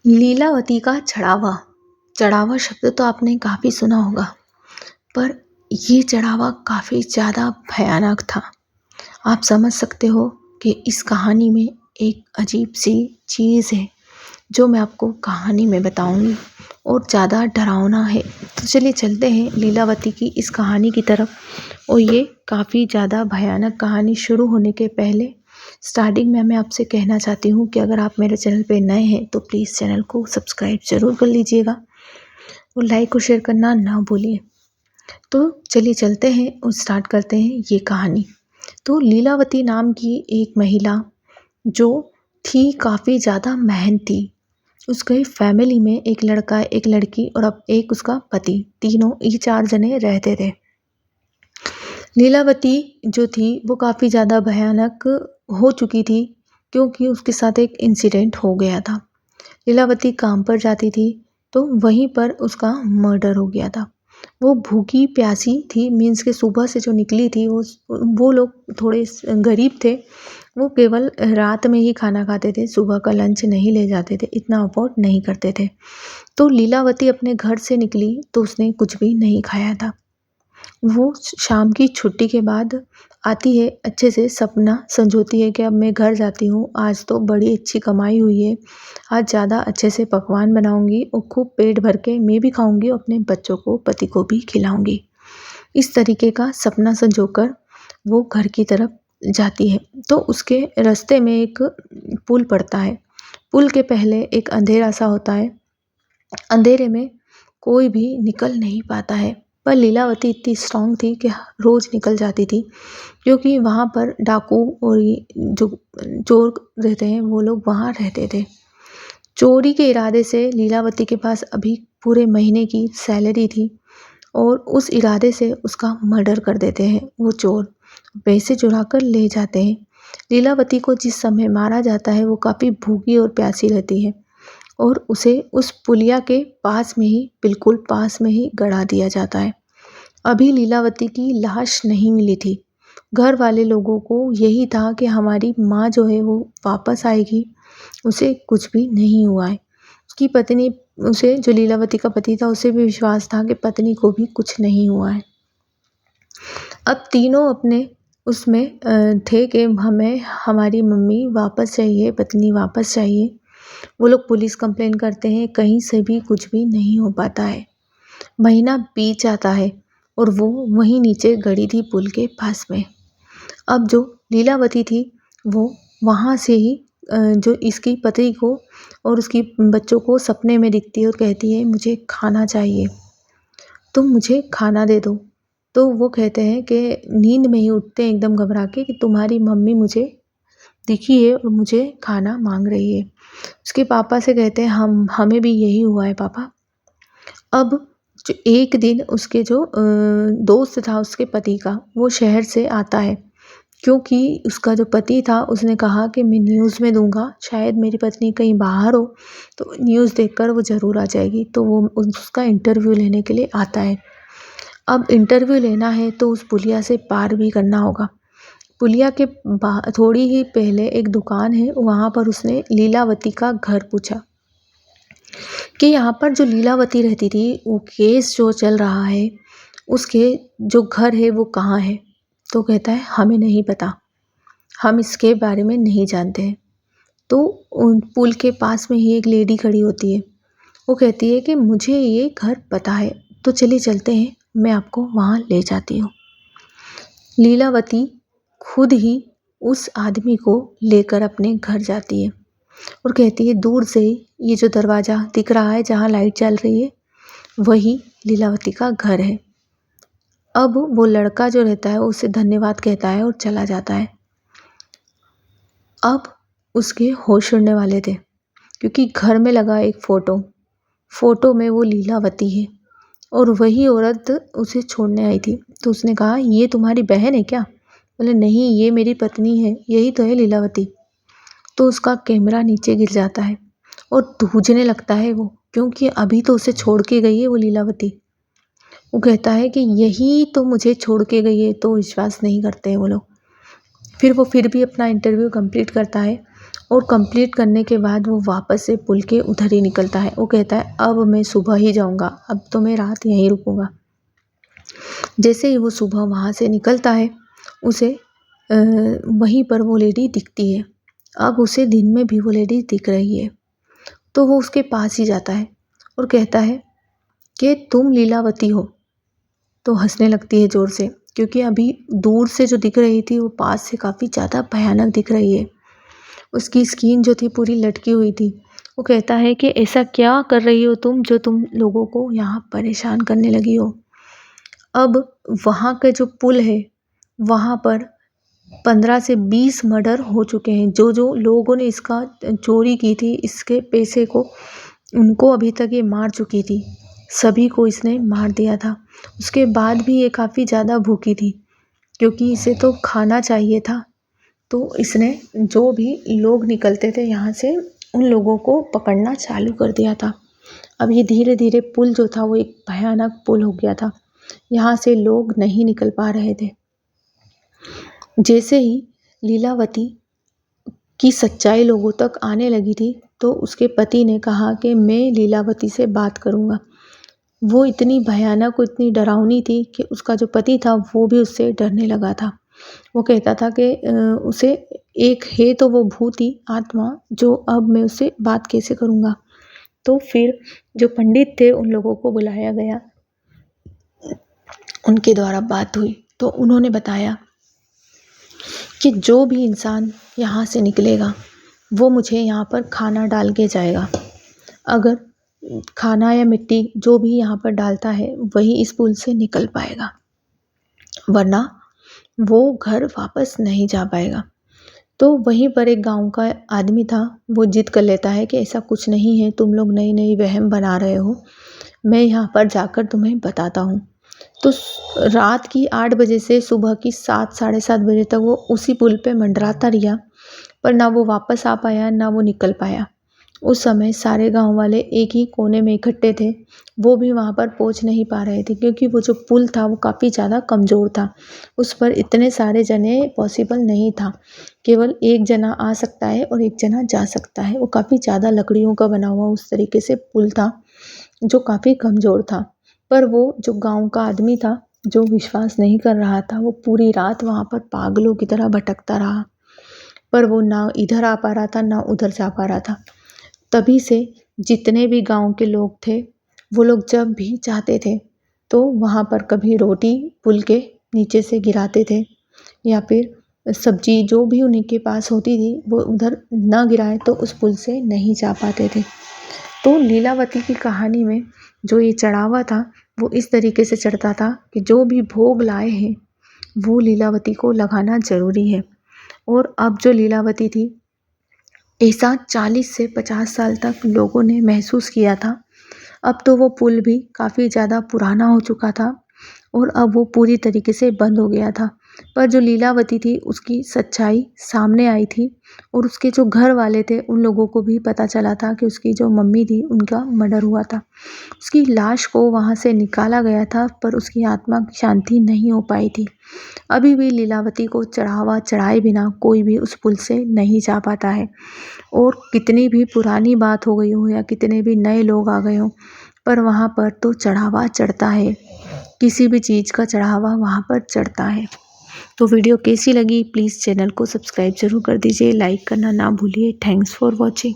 लीलावती का चढ़ावा। चढ़ावा शब्द तो आपने काफ़ी सुना होगा, पर ये चढ़ावा काफ़ी ज़्यादा भयानक था। आप समझ सकते हो कि इस कहानी में एक अजीब सी चीज़ है जो मैं आपको कहानी में बताऊंगी और ज़्यादा डरावना है। तो चलिए चलते हैं लीलावती की इस कहानी की तरफ। और ये काफ़ी ज़्यादा भयानक कहानी शुरू होने के पहले स्टार्टिंग में मैं आपसे कहना चाहती हूँ कि अगर आप मेरे चैनल पे नए हैं तो प्लीज़ चैनल को सब्सक्राइब ज़रूर कर लीजिएगा और लाइक और शेयर करना ना भूलिए। तो चलिए चलते हैं और स्टार्ट करते हैं ये कहानी। तो लीलावती नाम की एक महिला जो थी काफ़ी ज़्यादा मेहनती। उसके फैमिली में एक लड़का, एक लड़की और अब एक उसका पति, तीनों ये 4 जने रहते थे। लीलावती जो थी वो काफ़ी ज़्यादा भयानक हो चुकी थी क्योंकि उसके साथ एक इंसिडेंट हो गया था। लीलावती काम पर जाती थी तो वहीं पर उसका मर्डर हो गया था। वो भूखी प्यासी थी, मीन्स के सुबह से जो निकली थी वो लोग थोड़े गरीब थे। वो केवल रात में ही खाना खाते थे, सुबह का लंच नहीं ले जाते थे, इतना अफोर्ड नहीं करते थे। तो लीलावती अपने घर से निकली तो उसने कुछ भी नहीं खाया था। वो शाम की छुट्टी के बाद आती है, अच्छे से सपना संजोती है कि अब मैं घर जाती हूँ, आज तो बड़ी अच्छी कमाई हुई है, आज ज़्यादा अच्छे से पकवान बनाऊँगी और खूब पेट भर के मैं भी खाऊँगी और अपने बच्चों को, पति को भी खिलाऊँगी। इस तरीके का सपना संजोकर वो घर की तरफ जाती है। तो उसके रास्ते में एक पुल पड़ता है। पुल के पहले एक अंधेरा सा होता है। अंधेरे में कोई भी निकल नहीं पाता है, पर लीलावती इतनी स्ट्रांग थी कि रोज़ निकल जाती थी क्योंकि वहाँ पर डाकू और ये जो चोर रहते हैं वो लोग वहाँ रहते थे। चोरी के इरादे से लीलावती के पास अभी पूरे महीने की सैलरी थी और उस इरादे से उसका मर्डर कर देते हैं वो चोर, पैसे चुरा कर ले जाते हैं। लीलावती को जिस समय मारा जाता है वो काफ़ी भूखी और प्यासी रहती है और उसे उस पुलिया के पास में ही, बिल्कुल पास में ही गड़ा दिया जाता है। अभी लीलावती की लाश नहीं मिली थी। घर वाले लोगों को यही था कि हमारी माँ जो है वो वापस आएगी, उसे कुछ भी नहीं हुआ है। उसकी पत्नी, उसे जो लीलावती का पति था उसे भी विश्वास था कि पत्नी को भी कुछ नहीं हुआ है। अब तीनों अपने उसमें थे कि हमें हमारी मम्मी वापस चाहिए, पत्नी वापस चाहिए। वो लोग पुलिस कंप्लेन करते हैं, कहीं से भी कुछ भी नहीं हो पाता है। महीना बीत जाता है और वो वहीं नीचे गड़ी थी पुल के पास में। अब जो लीलावती थी वो वहाँ से ही जो इसकी पति को और उसकी बच्चों को सपने में दिखती है और कहती है मुझे खाना चाहिए, तुम मुझे खाना दे दो। तो वो कहते हैं कि नींद में ही उठते हैं एकदम घबरा के कि तुम्हारी मम्मी मुझे दिखी है और मुझे खाना मांग रही है। उसके पापा से कहते हैं हमें भी यही हुआ है पापा। अब जो एक दिन उसके जो दोस्त था उसके पति का, वो शहर से आता है क्योंकि उसका जो पति था उसने कहा कि मैं न्यूज़ में दूंगा, शायद मेरी पत्नी कहीं बाहर हो तो न्यूज़ देखकर वो ज़रूर आ जाएगी। तो वो उसका इंटरव्यू लेने के लिए आता है। अब इंटरव्यू लेना है तो उस पुलिया से पार भी करना होगा। पुलिया के थोड़ी ही पहले एक दुकान है, वहाँ पर उसने लीलावती का घर पूछा कि यहाँ पर जो लीलावती रहती थी वो केस जो चल रहा है उसके जो घर है वो कहाँ है। तो कहता है हमें नहीं पता, हम इसके बारे में नहीं जानते हैं। तो उन पुल के पास में ही एक लेडी खड़ी होती है, वो कहती है कि मुझे ये घर पता है, तो चलिए चलते हैं, मैं आपको वहाँ ले जाती हूँ। लीलावती खुद ही उस आदमी को लेकर अपने घर जाती है और कहती है दूर से ये जो दरवाज़ा दिख रहा है जहाँ लाइट चल रही है वही लीलावती का घर है। अब वो लड़का जो रहता है उसे धन्यवाद कहता है और चला जाता है। अब उसके होश उड़ने वाले थे क्योंकि घर में लगा एक फ़ोटो में वो लीलावती है और वही औरत उसे छोड़ने आई थी। तो उसने कहा ये तुम्हारी बहन है क्या? बोले नहीं, ये मेरी पत्नी है, यही तो है लीलावती। तो उसका कैमरा नीचे गिर जाता है और धूझने लगता है वो, क्योंकि अभी तो उसे छोड़ के गई है वो लीलावती। वो कहता है कि यही तो मुझे छोड़ के गई है, तो विश्वास नहीं करते हैं वो लोग। फिर वो फिर भी अपना इंटरव्यू कंप्लीट करता है और कंप्लीट करने के बाद वो वापस से पुल के उधर ही निकलता है। वो कहता है अब मैं सुबह ही जाऊँगा, अब तो मैं रात यहीं रुकूँगा। जैसे ही वो सुबह वहाँ से निकलता है, उसे वहीं पर वो लेडी दिखती है। अब उसे दिन में भी वो लेडी दिख रही है, तो वो उसके पास ही जाता है और कहता है कि तुम लीलावती हो। तो हंसने लगती है ज़ोर से, क्योंकि अभी दूर से जो दिख रही थी वो पास से काफ़ी ज़्यादा भयानक दिख रही है। उसकी स्किन जो थी पूरी लटकी हुई थी। वो कहता है कि ऐसा क्या कर रही हो तुम, जो तुम लोगों को यहाँ परेशान करने लगी हो। अब वहाँ का जो पुल है, वहाँ पर 15 से 20 मर्डर हो चुके हैं। जो लोगों ने इसका चोरी की थी, इसके पैसे को, उनको अभी तक ये मार चुकी थी। सभी को इसने मार दिया था। उसके बाद भी ये काफ़ी ज़्यादा भूखी थी, क्योंकि इसे तो खाना चाहिए था। तो इसने जो भी लोग निकलते थे यहाँ से, उन लोगों को पकड़ना चालू कर दिया था। अब ये धीरे धीरे पुल जो था वो एक भयानक पुल हो गया था। यहाँ से लोग नहीं निकल पा रहे थे। जैसे ही लीलावती की सच्चाई लोगों तक आने लगी थी, तो उसके पति ने कहा कि मैं लीलावती से बात करूँगा। वो इतनी भयानक और इतनी डरावनी थी कि उसका जो पति था वो भी उससे डरने लगा था। वो कहता था कि उसे एक है तो वो भूत ही आत्मा, जो अब मैं उससे बात कैसे करूँगा। तो फिर जो पंडित थे उन लोगों को बुलाया गया, उनके द्वारा बात हुई। तो उन्होंने बताया कि जो भी इंसान यहाँ से निकलेगा वो मुझे यहाँ पर खाना डाल के जाएगा। अगर खाना या मिट्टी जो भी यहाँ पर डालता है वही इस पुल से निकल पाएगा, वरना वो घर वापस नहीं जा पाएगा। तो वहीं पर एक गांव का आदमी था। वो जिद कर लेता है कि ऐसा कुछ नहीं है, तुम लोग नई नई वहम बना रहे हो, मैं यहाँ पर जाकर तुम्हें बताता हूँ। तो रात की 8 बजे से सुबह की 7 साढ़े 7 बजे तक वो उसी पुल पे मंडराता रहा, पर ना वो वापस आ पाया ना वो निकल पाया। उस समय सारे गांव वाले एक ही कोने में इकट्ठे थे। वो भी वहाँ पर पहुँच नहीं पा रहे थे, क्योंकि वो जो पुल था वो काफ़ी ज़्यादा कमज़ोर था। उस पर इतने सारे जने पॉसिबल नहीं था। केवल एक जना आ सकता है और एक जना जा सकता है। वो काफ़ी ज़्यादा लकड़ियों का बना हुआ उस तरीके से पुल था, जो काफ़ी कमज़ोर था। पर वो जो गाँव का आदमी था, जो विश्वास नहीं कर रहा था, वो पूरी रात वहाँ पर पागलों की तरह भटकता रहा। पर वो ना इधर आ पा रहा था ना उधर जा पा रहा था। तभी से जितने भी गांव के लोग थे, वो लोग जब भी चाहते थे तो वहाँ पर कभी रोटी पुल के नीचे से गिराते थे, या फिर सब्जी जो भी उन्हीं के पास होती थी वो उधर ना गिराए तो उस पुल से नहीं जा पाते थे। तो लीलावती की कहानी में जो ये चढ़ावा था वो इस तरीके से चढ़ता था कि जो भी भोग लाए हैं वो लीलावती को लगाना ज़रूरी है। और अब जो लीलावती थी, ऐसा 40 से 50 साल तक लोगों ने महसूस किया था। अब तो वो पुल भी काफ़ी ज़्यादा पुराना हो चुका था और अब वो पूरी तरीके से बंद हो गया था। पर जो लीलावती थी उसकी सच्चाई सामने आई थी, और उसके जो घर वाले थे उन लोगों को भी पता चला था कि उसकी जो मम्मी थी उनका मर्डर हुआ था। उसकी लाश को वहाँ से निकाला गया था, पर उसकी आत्मा की शांति नहीं हो पाई थी। अभी भी लीलावती को चढ़ावा चढ़ाए बिना कोई भी उस पुल से नहीं जा पाता है। और कितनी भी पुरानी बात हो गई हो या कितने भी नए लोग आ गए हों, पर वहाँ पर तो चढ़ावा चढ़ता है। किसी भी चीज़ का चढ़ावा वहाँ पर चढ़ता है। तो वीडियो कैसी लगी प्लीज़ चैनल को सब्सक्राइब ज़रूर कर दीजिए, लाइक करना ना भूलिए। Thanks for watching.